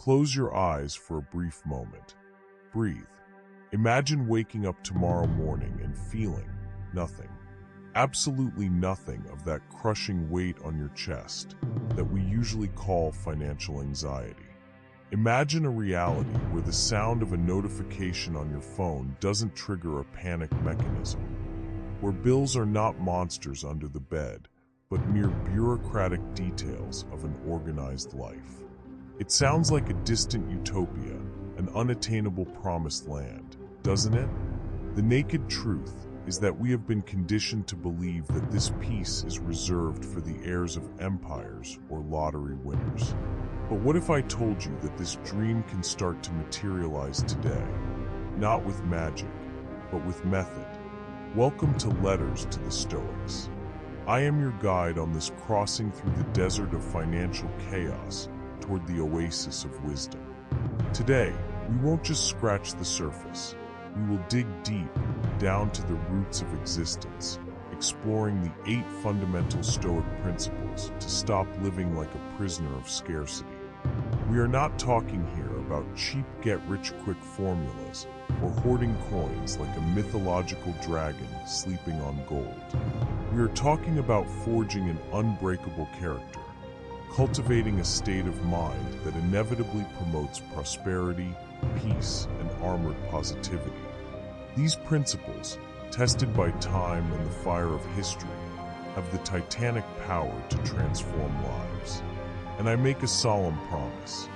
Close your eyes for a brief moment. Breathe. Imagine waking up tomorrow morning and feeling nothing. Absolutely nothing of that crushing weight on your chest that we usually call financial anxiety. Imagine a reality where the sound of a notification on your phone doesn't trigger a panic mechanism, where bills are not monsters under the bed, but mere bureaucratic details of an organized life. It sounds like a distant utopia, an unattainable promised land, doesn't it? The naked truth is that we have been conditioned to believe that this peace is reserved for the heirs of empires or lottery winners. But what if I told you that this dream can start to materialize today? Not with magic, but with method. Welcome to Letters to the Stoics. I am your guide on this crossing through the desert of financial chaos toward the oasis of wisdom. Today, we won't just scratch the surface. We will dig deep down to the roots of existence, exploring the 8 fundamental Stoic principles to stop living like a prisoner of scarcity. We are not talking here about cheap get-rich-quick formulas or hoarding coins like a mythological dragon sleeping on gold. We are talking about forging an unbreakable character, cultivating a state of mind that inevitably promotes prosperity, peace, and armored positivity. These principles, tested by time and the fire of history, have the titanic power to transform lives. And I make a solemn promise.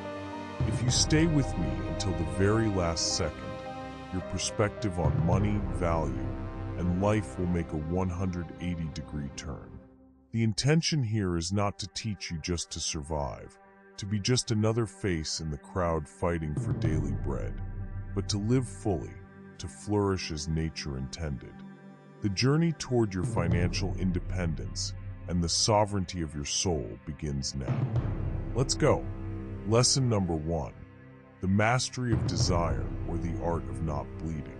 If you stay with me until the very last second, your perspective on money, value, and life will make a 180-degree turn. The intention here is not to teach you just to survive, to be just another face in the crowd fighting for daily bread, but to live fully, to flourish as nature intended. The journey toward your financial independence and the sovereignty of your soul begins now. Let's go. Lesson number 1. The mastery of desire, or the art of not bleeding.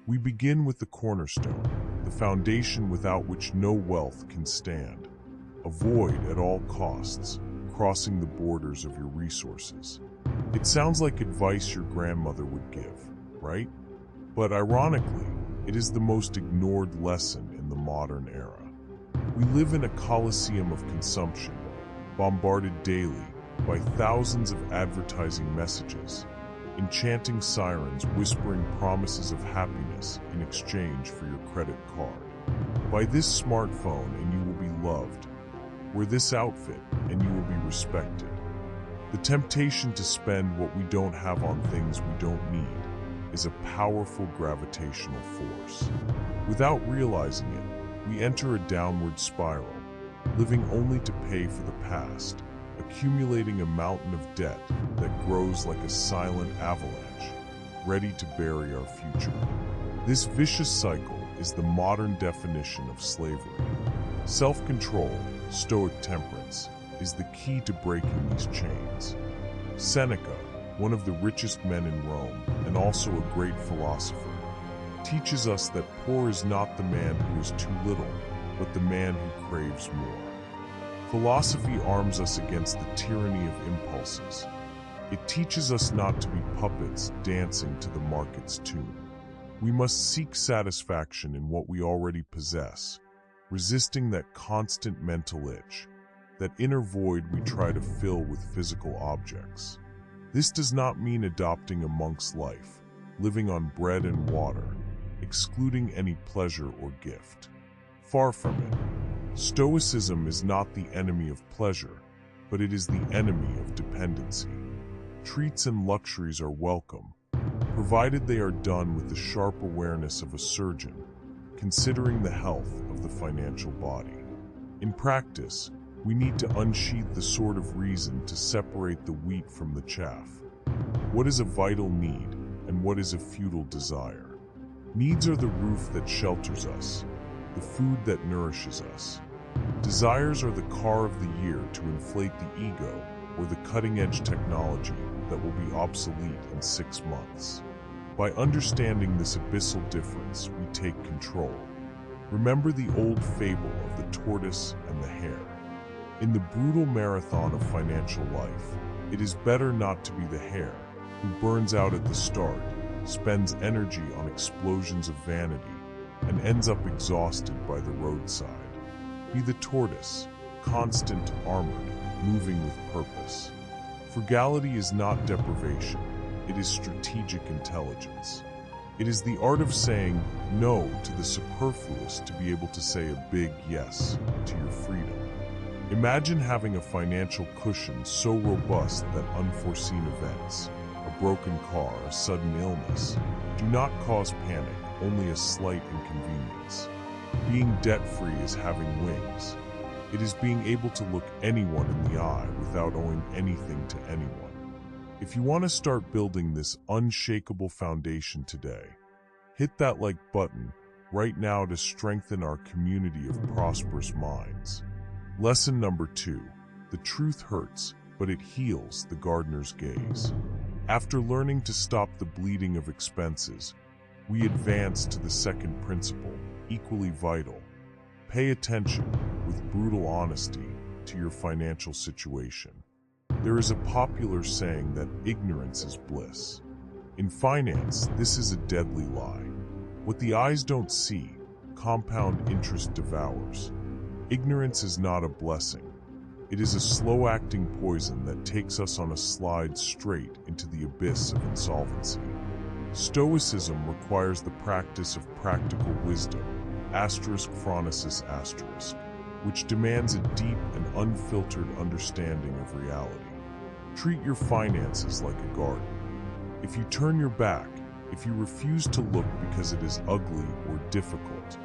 We begin with the cornerstone, the foundation without which no wealth can stand. Avoid at all costs crossing the borders of your resources. It sounds like advice your grandmother would give, right? But ironically, it is the most ignored lesson in the modern era. We live in a coliseum of consumption, bombarded daily by thousands of advertising messages, enchanting sirens whispering promises of happiness in exchange for your credit card. Buy this smartphone and you will be loved. Wear this outfit and you will be respected. The temptation to spend what we don't have on things we don't need is a powerful gravitational force. Without realizing it, we enter a downward spiral, living only to pay for the past, accumulating a mountain of debt that grows like a silent avalanche, ready to bury our future. This vicious cycle is the modern definition of slavery. Self-control, Stoic temperance, is the key to breaking these chains. Seneca, one of the richest men in Rome and also a great philosopher, teaches us that poor is not the man who is too little, but the man who craves more. Philosophy arms us against the tyranny of impulses. It teaches us not to be puppets dancing to the market's tune. We must seek satisfaction in what we already possess, resisting that constant mental itch, that inner void we try to fill with physical objects. This does not mean adopting a monk's life, living on bread and water, excluding any pleasure or gift. Far from it. Stoicism is not the enemy of pleasure, but it is the enemy of dependency. Treats and luxuries are welcome, provided they are done with the sharp awareness of a surgeon, considering the health of the financial body. In practice, we need to unsheath the sword of reason to separate the wheat from the chaff. What is a vital need, and what is a futile desire? Needs are the roof that shelters us, the food that nourishes us. Desires are the car of the year to inflate the ego, or the cutting-edge technology that will be obsolete in 6 months. By understanding this abyssal difference, we take control. Remember the old fable of the tortoise and the hare. In the brutal marathon of financial life, It is better not to be the hare, who burns out at the start, spends energy on explosions of vanity, and ends up exhausted by the roadside. Be the tortoise, constant, armored, moving with purpose. Frugality is not deprivation, it is strategic intelligence. It is the art of saying no to the superfluous to be able to say a big yes to your freedom. Imagine having a financial cushion so robust that unforeseen events, a broken car, a sudden illness, do not cause panic, only a slight inconvenience. Being debt-free is having wings. It is being able to look anyone in the eye without owing anything to anyone. If you want to start building this unshakable foundation today, hit that like button right now to strengthen our community of prosperous minds. Lesson number 2. The truth hurts, but it heals the gardener's gaze. After learning to stop the bleeding of expenses, we advance to the second principle, equally vital. Pay attention, with brutal honesty, to your financial situation. There is a popular saying that ignorance is bliss. In finance, this is a deadly lie. What the eyes don't see, compound interest devours. Ignorance is not a blessing. It is a slow-acting poison that takes us on a slide straight into the abyss of insolvency. Stoicism requires the practice of practical wisdom, phronesis, which demands a deep and unfiltered understanding of reality. Treat your finances like a garden. If you turn your back, if you refuse to look because it is ugly or difficult,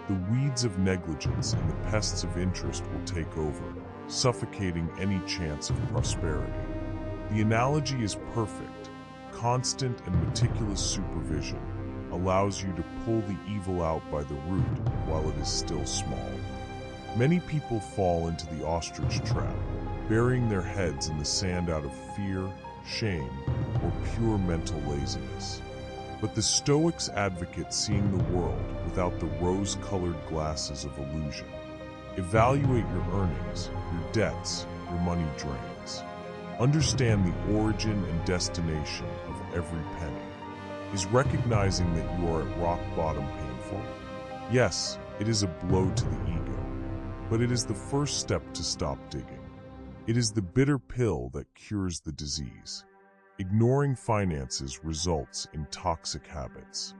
the weeds of negligence and the pests of interest will take over, suffocating any chance of prosperity. The analogy is perfect. Constant and meticulous supervision allows you to pull the evil out by the root while it is still small. Many people fall into the ostrich trap, burying their heads in the sand out of fear, shame, or pure mental laziness. But the Stoics advocate seeing the world without the rose-colored glasses of illusion. Evaluate your earnings, your debts, your money drains. Understand the origin and destination of every penny. Is recognizing that you are at rock bottom painful? Yes, it is a blow to the ego, but it is the first step to stop digging. It is the bitter pill that cures the disease. Ignoring finances results in toxic habits.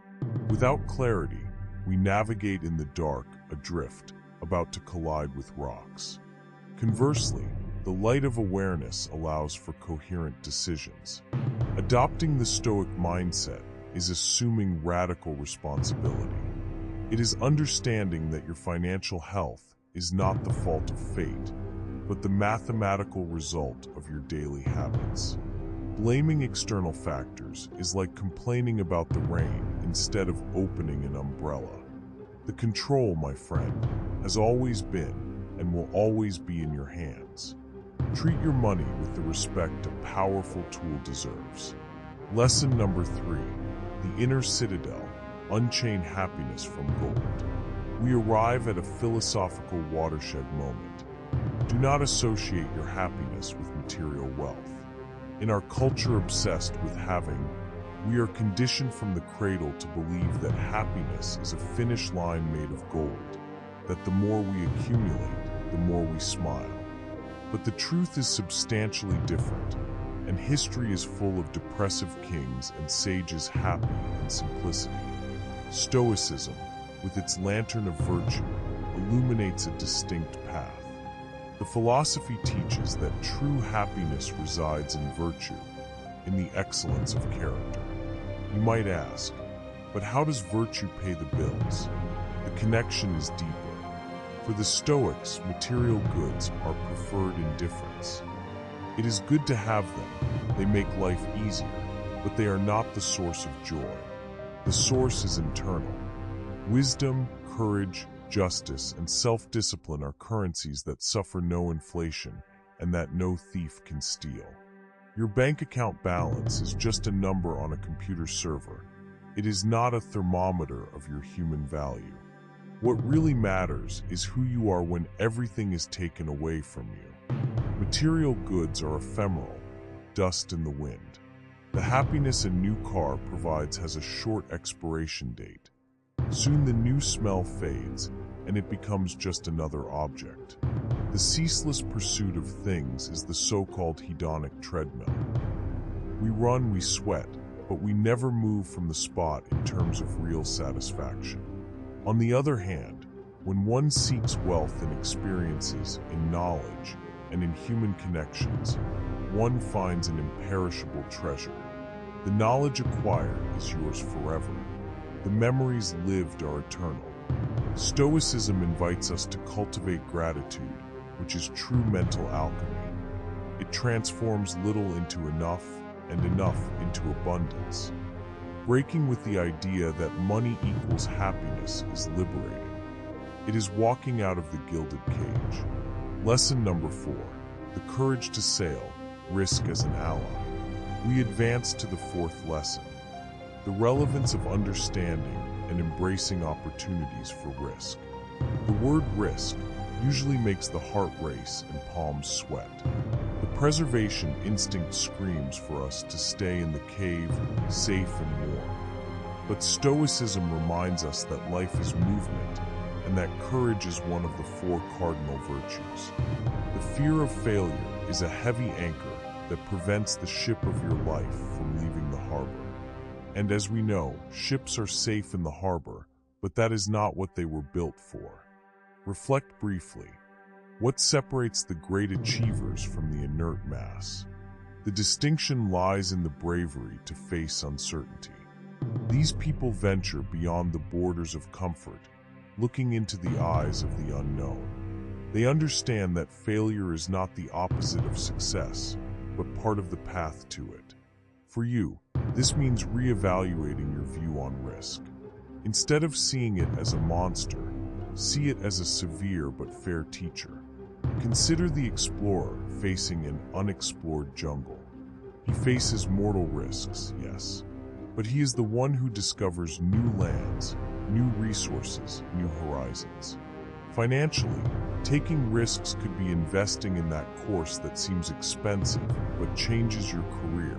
Without clarity, we navigate in the dark, adrift, about to collide with rocks. Conversely, the light of awareness allows for coherent decisions. Adopting the Stoic mindset is assuming radical responsibility. It is understanding that your financial health is not the fault of fate, but the mathematical result of your daily habits. Blaming external factors is like complaining about the rain instead of opening an umbrella. The control, my friend, has always been and will always be in your hands. Treat your money with the respect a powerful tool deserves. Lesson number 3. The inner citadel, unchain happiness from gold. We arrive at a philosophical watershed moment. Do not associate your happiness with material wealth. In our culture obsessed with having, we are conditioned from the cradle to believe that happiness is a finish line made of gold, that the more we accumulate, the more we smile. But the truth is substantially different, and history is full of depressive kings and sages happy in simplicity. Stoicism, with its lantern of virtue, illuminates a distinct path. The philosophy teaches that true happiness resides in virtue, in the excellence of character. You might ask, but how does virtue pay the bills? The connection is deeper. For the Stoics, material goods are preferred indifference. It is good to have them, they make life easier, but they are not the source of joy. The source is internal. Wisdom, courage, justice, and self-discipline are currencies that suffer no inflation and that no thief can steal. Your bank account balance is just a number on a computer server. It is not a thermometer of your human value. What really matters is who you are when everything is taken away from you. Material goods are ephemeral, dust in the wind. The happiness a new car provides has a short expiration date. Soon the new smell fades, and it becomes just another object. The ceaseless pursuit of things is the so-called hedonic treadmill. We run, we sweat, but we never move from the spot in terms of real satisfaction. On the other hand, when one seeks wealth in experiences, in knowledge, and in human connections, one finds an imperishable treasure. The knowledge acquired is yours forever. The memories lived are eternal. Stoicism invites us to cultivate gratitude, which is true mental alchemy. It transforms little into enough and enough into abundance. Breaking with the idea that money equals happiness is liberating. It is walking out of the gilded cage. Lesson number 4, the courage to sail, risk as an ally. We advance to the 4th lesson, the relevance of understanding and embracing opportunities for risk. The word risk usually makes the heart race and palms sweat. The preservation instinct screams for us to stay in the cave, safe and warm. But Stoicism reminds us that life is movement, and that courage is one of the 4 cardinal virtues. The fear of failure is a heavy anchor that prevents the ship of your life from leaving the harbor. And as we know, ships are safe in the harbor, but that is not what they were built for. Reflect briefly. What separates the great achievers from the inert mass? The distinction lies in the bravery to face uncertainty. These people venture beyond the borders of comfort, looking into the eyes of the unknown. They understand that failure is not the opposite of success, but part of the path to it. For you, this means reevaluating your view on risk. Instead of seeing it as a monster, see it as a severe but fair teacher. Consider the explorer facing an unexplored jungle. He faces mortal risks, yes, but he is the one who discovers new lands, new resources, new horizons. Financially, taking risks could be investing in that course that seems expensive but changes your career,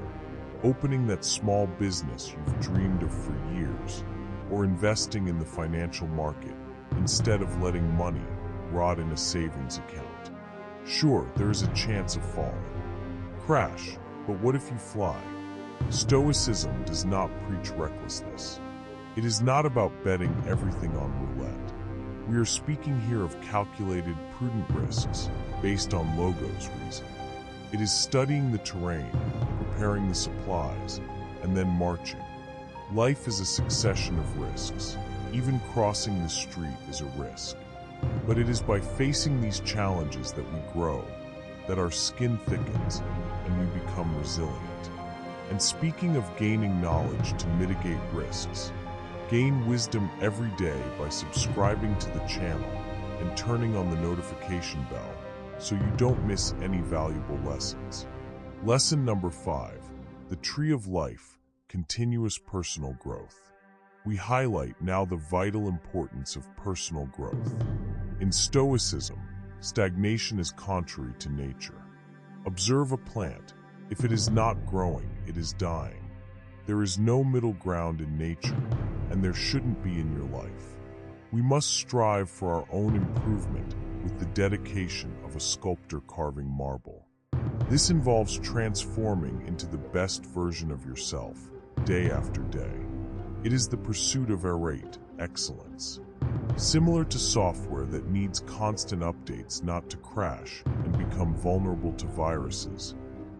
opening that small business you've dreamed of for years, or investing in the financial market instead of letting money rot in a savings account. Sure, there is a chance of falling. Crash, but what if you fly? Stoicism does not preach recklessness. It is not about betting everything on roulette. We are speaking here of calculated, prudent risks based on logos reason. It is studying the terrain, preparing the supplies, and then marching. Life is a succession of risks. Even crossing the street is a risk. But it is by facing these challenges that we grow, that our skin thickens, and we become resilient. And speaking of gaining knowledge to mitigate risks, gain wisdom every day by subscribing to the channel and turning on the notification bell so you don't miss any valuable lessons. Lesson number 5, the tree of life, continuous personal growth. We highlight now the vital importance of personal growth. In Stoicism, stagnation is contrary to nature. Observe a plant. If it is not growing, it is dying. There is no middle ground in nature, and there shouldn't be in your life. We must strive for our own improvement with the dedication of a sculptor carving marble. This involves transforming into the best version of yourself, day after day. It is the pursuit of errate excellence. Similar to software that needs constant updates not to crash and become vulnerable to viruses,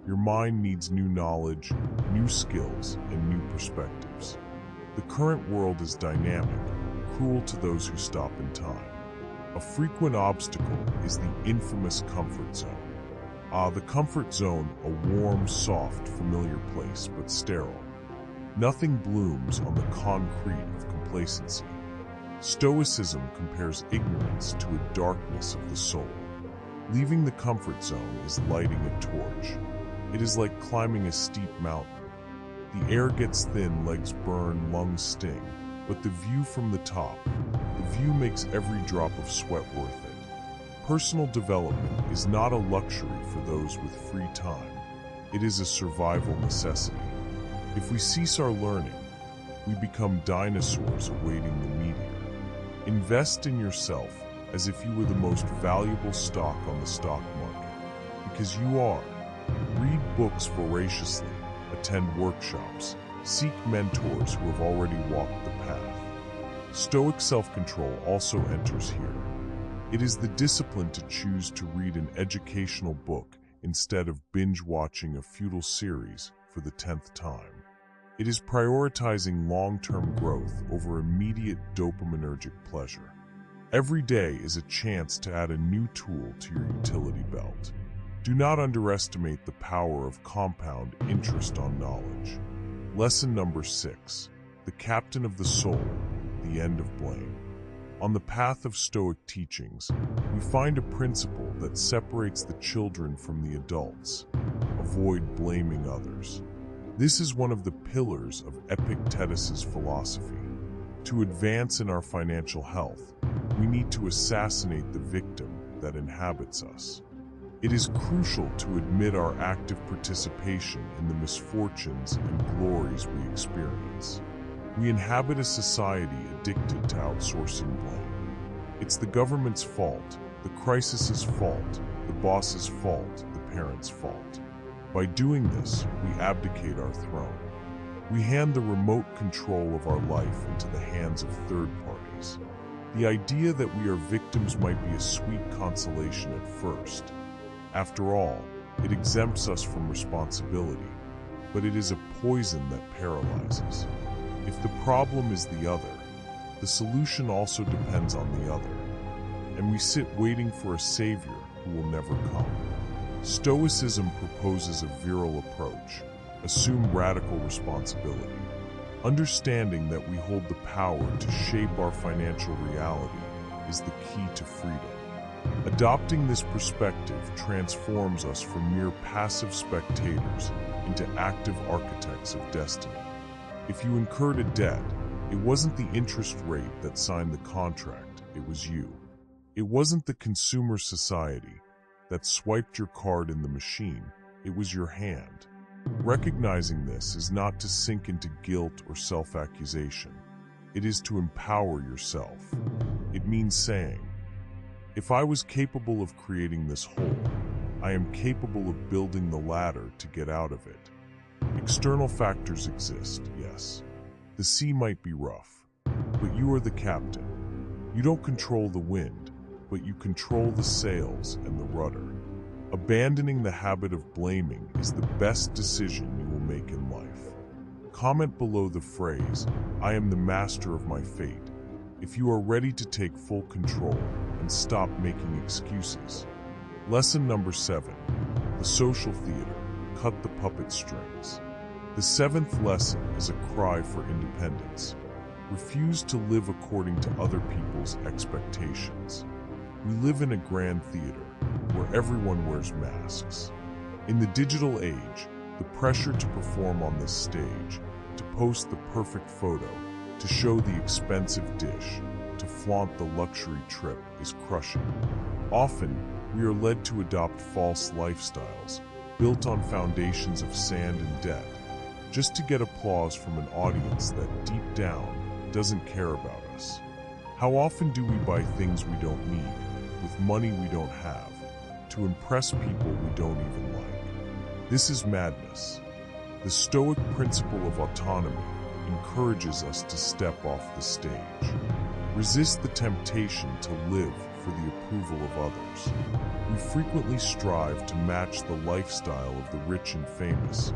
your mind needs new knowledge, new skills, and new perspectives. The current world is dynamic, cruel to those who stop in time. A frequent obstacle is the infamous comfort zone. The comfort zone, a warm, soft, familiar place, but sterile. Nothing blooms on the concrete of complacency. Stoicism compares ignorance to a darkness of the soul. Leaving the comfort zone is lighting a torch. It is like climbing a steep mountain. The air gets thin, legs burn, lungs sting, but the view from the top, the view makes every drop of sweat worth it. Personal development is not a luxury for those with free time. It is a survival necessity. If we cease our learning, we become dinosaurs awaiting the meteor. Invest in yourself as if you were the most valuable stock on the stock market, because you are. Read books voraciously, attend workshops, seek mentors who have already walked the path. Stoic self-control also enters here. It is the discipline to choose to read an educational book instead of binge-watching a futile series for the 10th time. It is prioritizing long-term growth over immediate dopaminergic pleasure. Every day is a chance to add a new tool to your utility belt. Do not underestimate the power of compound interest on knowledge. Lesson number 6. The captain of the soul, the end of blame. On the path of Stoic teachings, we find a principle that separates the children from the adults. Avoid blaming others. This is one of the pillars of Epictetus's philosophy. To advance in our financial health, we need to assassinate the victim that inhabits us. It is crucial to admit our active participation in the misfortunes and glories we experience. We inhabit a society addicted to outsourcing blame. It's the government's fault, the crisis's fault, the boss's fault, the parent's fault. By doing this, we abdicate our throne. We hand the remote control of our life into the hands of third parties. The idea that we are victims might be a sweet consolation at first. After all, it exempts us from responsibility, but it is a poison that paralyzes. If the problem is the other, the solution also depends on the other, and we sit waiting for a savior who will never come. Stoicism proposes a virile approach. Assume radical responsibility. Understanding that we hold the power to shape our financial reality is the key to freedom. Adopting this perspective transforms us from mere passive spectators into active architects of destiny. If you incurred a debt, it wasn't the interest rate that signed the contract, it was you. It wasn't the consumer society that swiped your card in the machine, it was your hand. Recognizing this is not to sink into guilt or self-accusation. It is to empower yourself. It means saying, if I was capable of creating this hole, I am capable of building the ladder to get out of it. External factors exist, yes. The sea might be rough, but you are the captain. You don't control the wind, but you control the sails and the rudder. Abandoning the habit of blaming is the best decision you will make in life. Comment below the phrase, I am the master of my fate, if you are ready to take full control and stop making excuses. Lesson number 7. The social theater, cut the puppet strings. The 7th lesson is a cry for independence. Refuse to live according to other people's expectations. We live in a grand theater where everyone wears masks. In the digital age, the pressure to perform on this stage, to post the perfect photo, to show the expensive dish, to flaunt the luxury trip is crushing. Often, we are led to adopt false lifestyles, built on foundations of sand and debt, just to get applause from an audience that deep down doesn't care about us. How often do we buy things we don't need, with money we don't have, to impress people we don't even like? This is madness. The Stoic principle of autonomy encourages us to step off the stage. Resist the temptation to live for the approval of others. We frequently strive to match the lifestyle of the rich and famous,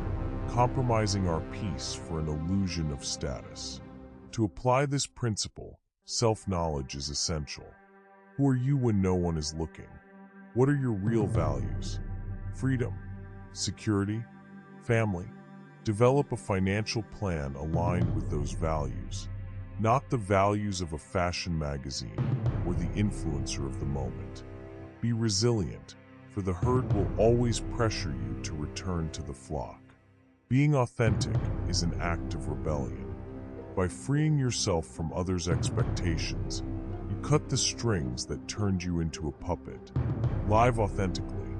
compromising our peace for an illusion of status. To apply this principle, self-knowledge is essential. Who are you when no one is looking? What are your real values? Freedom, security, family. Develop a financial plan aligned with those values, not the values of a fashion magazine or the influencer of the moment. Be resilient, for the herd will always pressure you to return to the flock. Being authentic is an act of rebellion. By freeing yourself from others' expectations, you cut the strings that turned you into a puppet. Live authentically.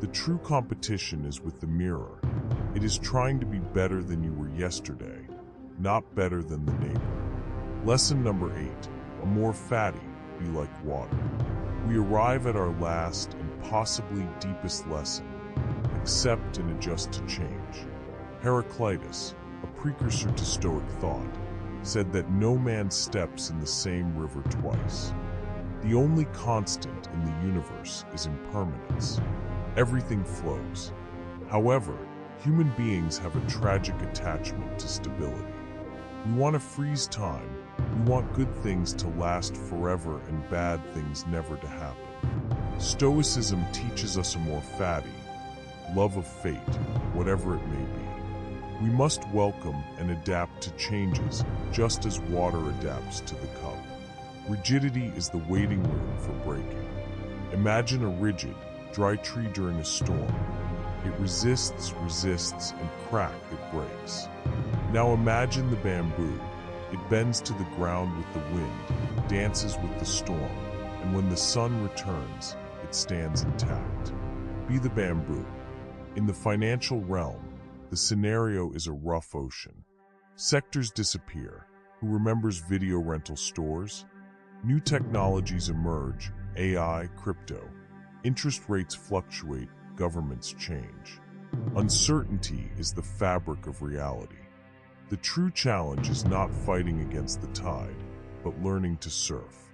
The true competition is with the mirror. It is trying to be better than you were yesterday, not better than the neighbor. Lesson number 8, a more fatty, be like water. We arrive at our last and possibly deepest lesson: accept and adjust to change. Heraclitus, a precursor to Stoic thought, said that no man steps in the same river twice. The only constant in the universe is impermanence. Everything flows. However, human beings have a tragic attachment to stability. We want to freeze time. We want good things to last forever and bad things never to happen. Stoicism teaches us a more fatty love of fate, whatever it may be. We must welcome and adapt to changes just as water adapts to the cup. Rigidity is the waiting room for breaking. Imagine a rigid, dry tree during a storm. It resists, and crack, it breaks. Now imagine the bamboo. It bends to the ground with the wind, dances with the storm, and when the sun returns, it stands intact. Be the bamboo. In the financial realm, the scenario is a rough ocean. Sectors disappear. Who remembers video rental stores? New technologies emerge, AI, crypto. Interest rates fluctuate, governments change. Uncertainty is the fabric of reality. The true challenge is not fighting against the tide, but learning to surf.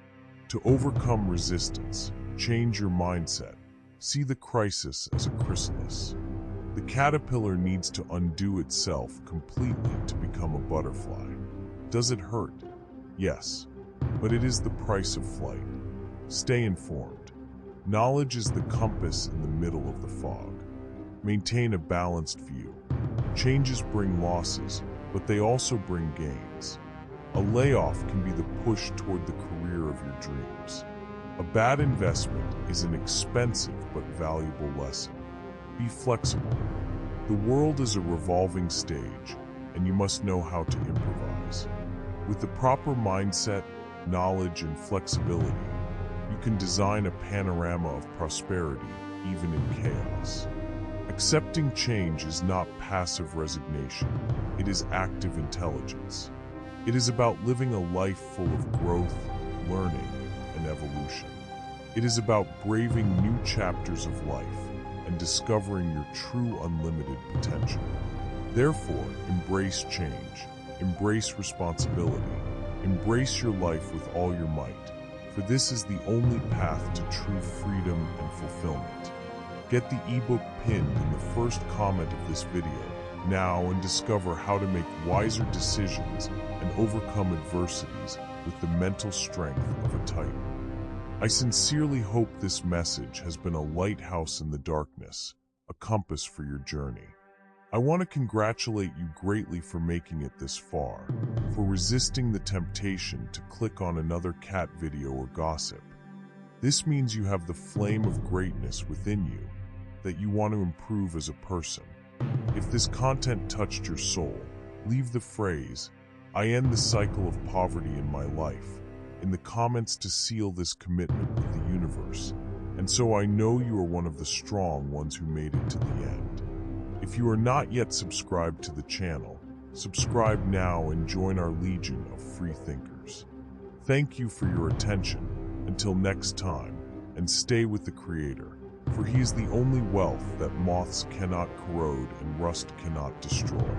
To overcome resistance, change your mindset. See the crisis as a chrysalis. The caterpillar needs to undo itself completely to become a butterfly. Does it hurt? Yes, but it is the price of flight. Stay informed. Knowledge is the compass in the middle of the fog. Maintain a balanced view. Changes bring losses, but they also bring gains. A layoff can be the push toward the career of your dreams. A bad investment is an expensive but valuable lesson. Be flexible. The world is a revolving stage, and you must know how to improvise. With the proper mindset, knowledge, and flexibility, you can design a panorama of prosperity, even in chaos. Accepting change is not passive resignation. It is active intelligence. It is about living a life full of growth, learning, and evolution. It is about braving new chapters of life and discovering your true unlimited potential. Therefore, embrace change, embrace responsibility, embrace your life with all your might, for this is the only path to true freedom and fulfillment. Get the ebook pinned in the first comment of this video now and discover how to make wiser decisions and overcome adversities with the mental strength of a titan. I sincerely hope this message has been a lighthouse in the darkness, a compass for your journey. I want to congratulate you greatly for making it this far, for resisting the temptation to click on another cat video or gossip. This means you have the flame of greatness within you, that you want to improve as a person. If this content touched your soul, leave the phrase, "I end the cycle of poverty in my life," in the comments to seal this commitment with the universe, and so I know you are one of the strong ones who made it to the end. If you are not yet subscribed to the channel, subscribe now and join our legion of free thinkers. Thank you for your attention. Until next time, and stay with the Creator, for He is the only wealth that moths cannot corrode and rust cannot destroy.